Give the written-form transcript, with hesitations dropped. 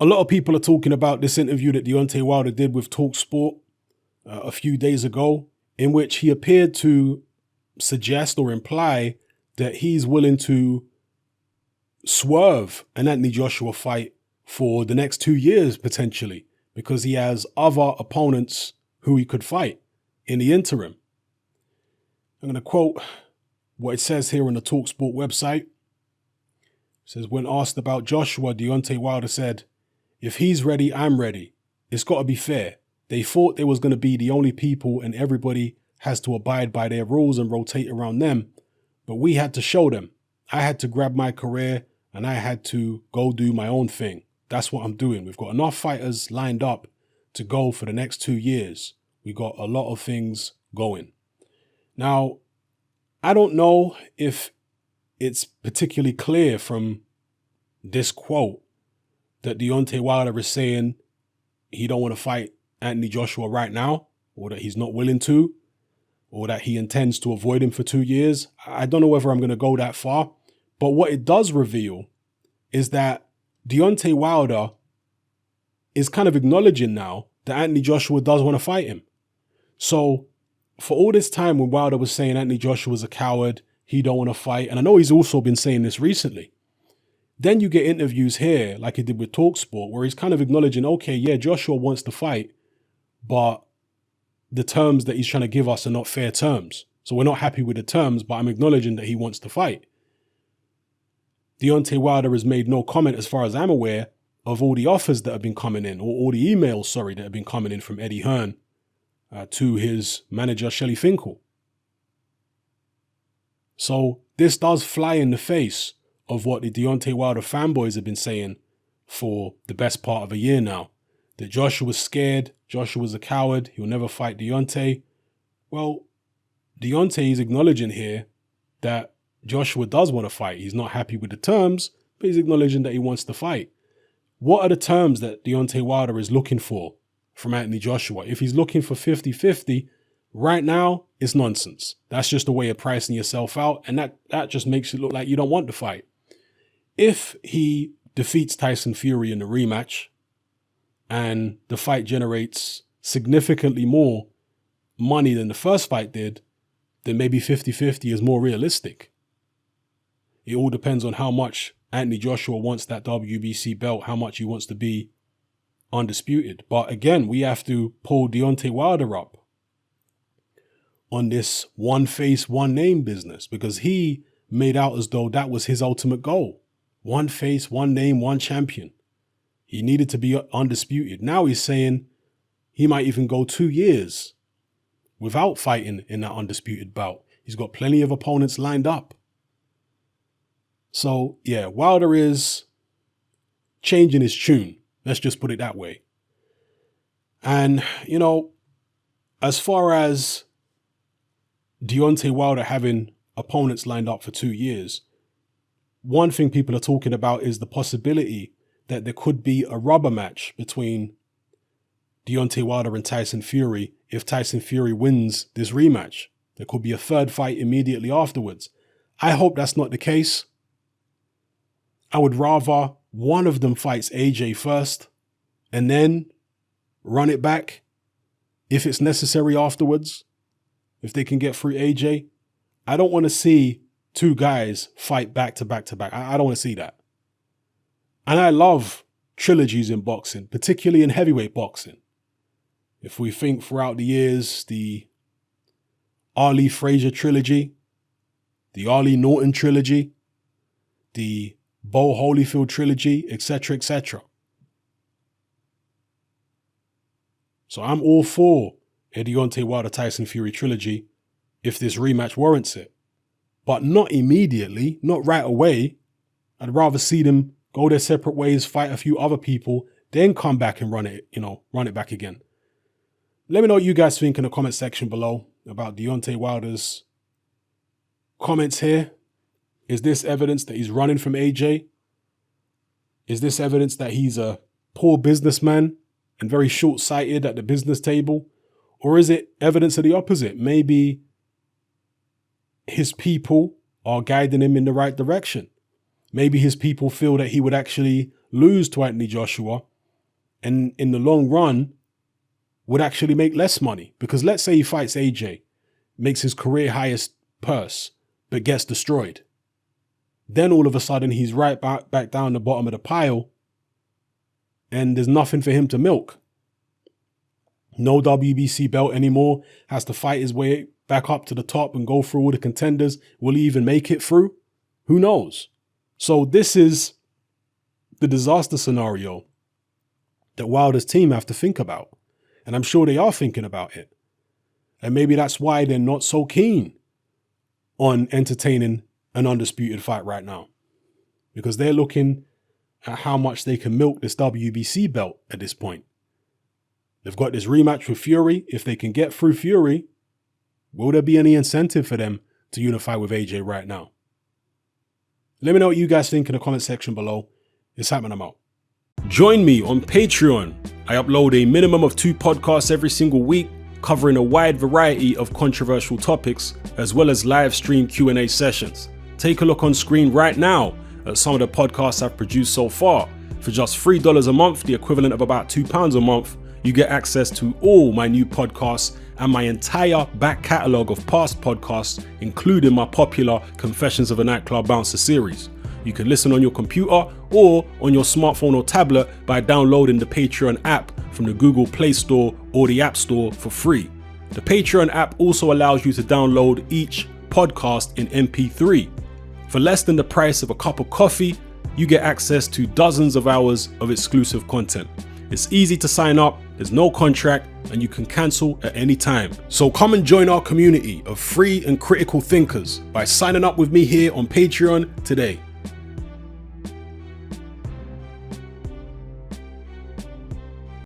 A lot of people are talking about this interview that Deontay Wilder did with TalkSport a few days ago, in which he appeared to suggest or imply that he's willing to swerve an Anthony Joshua fight for the next 2 years, potentially, because he has other opponents who he could fight in the interim. I'm going to quote what it says here on the TalkSport website. It says, when asked about Joshua, Deontay Wilder said, "If he's ready, I'm ready. It's got to be fair. They thought they was going to be the only people and everybody has to abide by their rules and rotate around them. But we had to show them. I had to grab my career and I had to go do my own thing. That's what I'm doing. We've got enough fighters lined up to go for the next 2 years. We got a lot of things going." Now, I don't know if it's particularly clear from this quote that Deontay Wilder is saying he don't want to fight Anthony Joshua right now, or that he's not willing to, or that he intends to avoid him for 2 years. I don't know whether I'm going to go that far, but what it does reveal is that Deontay Wilder is kind of acknowledging now that Anthony Joshua does want to fight him. So for all this time when Wilder was saying Anthony Joshua's a coward, he don't want to fight, and I know he's also been saying this recently, then you get interviews here, like he did with TalkSport, where he's kind of acknowledging, okay, yeah, Joshua wants to fight, but the terms that he's trying to give us are not fair terms. So we're not happy with the terms, but I'm acknowledging that he wants to fight. Deontay Wilder has made no comment, as far as I'm aware, of all the offers that have been coming in, or all the emails, that have been coming in from Eddie Hearn to his manager, Shelly Finkel. So this does fly in the face of what the Deontay Wilder fanboys have been saying for the best part of a year now. That Joshua's scared, Joshua's a coward, he'll never fight Deontay. Well, Deontay is acknowledging here that Joshua does want to fight. He's not happy with the terms, but he's acknowledging that he wants to fight. What are the terms that Deontay Wilder is looking for from Anthony Joshua? If he's looking for 50-50, right now, it's nonsense. That's just a way of pricing yourself out, and that just makes it look like you don't want to fight. If he defeats Tyson Fury in the rematch, and the fight generates significantly more money than the first fight did, then maybe 50-50 is more realistic. It all depends on how much Anthony Joshua wants that WBC belt, how much he wants to be undisputed. But again, we have to pull Deontay Wilder up on this one face, one name business, because he made out as though that was his ultimate goal. One face, one name, one champion. He needed to be undisputed. Now he's saying he might even go 2 years without fighting in that undisputed bout. He's got plenty of opponents lined up. So, yeah, Wilder is changing his tune. Let's just put it that way. And, you know, as far as Deontay Wilder having opponents lined up for 2 years, one thing people are talking about is the possibility that there could be a rubber match between Deontay Wilder and Tyson Fury if Tyson Fury wins this rematch. There could be a third fight immediately afterwards. I hope that's not the case. I would rather one of them fights AJ first and then run it back if it's necessary afterwards, if they can get through AJ. I don't want to see two guys fight back to back to back. I don't want to see that. And I love trilogies in boxing, particularly in heavyweight boxing. If we think throughout the years, the Ali Frazier trilogy, the Ali Norton trilogy, the Bo Holyfield trilogy, etc., etc. So I'm all for a Deontay Wilder Tyson Fury trilogy if this rematch warrants it. But not immediately, not right away. I'd rather see them go their separate ways, fight a few other people, then come back and run it back again. Let me know what you guys think in the comment section below about Deontay Wilder's comments here. Is this evidence that he's running from AJ? Is this evidence that he's a poor businessman and very short-sighted at the business table? Or is it evidence of the opposite? Maybe his people are guiding him in the right direction. Maybe his people feel that he would actually lose to Anthony Joshua and in the long run would actually make less money. Because let's say he fights AJ, makes his career highest purse, but gets destroyed. Then all of a sudden he's right back down the bottom of the pile and there's nothing for him to milk. No WBC belt anymore, has to fight his way back up to the top and go through all the contenders. Will he even make it through? Who knows? So this is the disaster scenario that Wilder's team have to think about. And I'm sure they are thinking about it. And maybe that's why they're not so keen on entertaining an undisputed fight right now. Because they're looking at how much they can milk this WBC belt at this point. They've got this rematch with Fury. If they can get through Fury, will there be any incentive for them to unify with AJ right now? Let me know what you guys think in the comment section below. It's happening, I'm out. Join me on Patreon. I upload a minimum of 2 podcasts every single week, covering a wide variety of controversial topics, as well as live stream Q&A sessions. Take a look on screen right now at some of the podcasts I've produced so far. For just $3 a month, the equivalent of about £2 a month, you get access to all my new podcasts and my entire back catalogue of past podcasts, including my popular Confessions of a Nightclub Bouncer series. You can listen on your computer or on your smartphone or tablet by downloading the Patreon app from the Google Play Store or the App Store for free. The Patreon app also allows you to download each podcast in MP3. For less than the price of a cup of coffee, you get access to dozens of hours of exclusive content. It's easy to sign up, there's no contract, and you can cancel at any time. So come and join our community of free and critical thinkers by signing up with me here on Patreon today.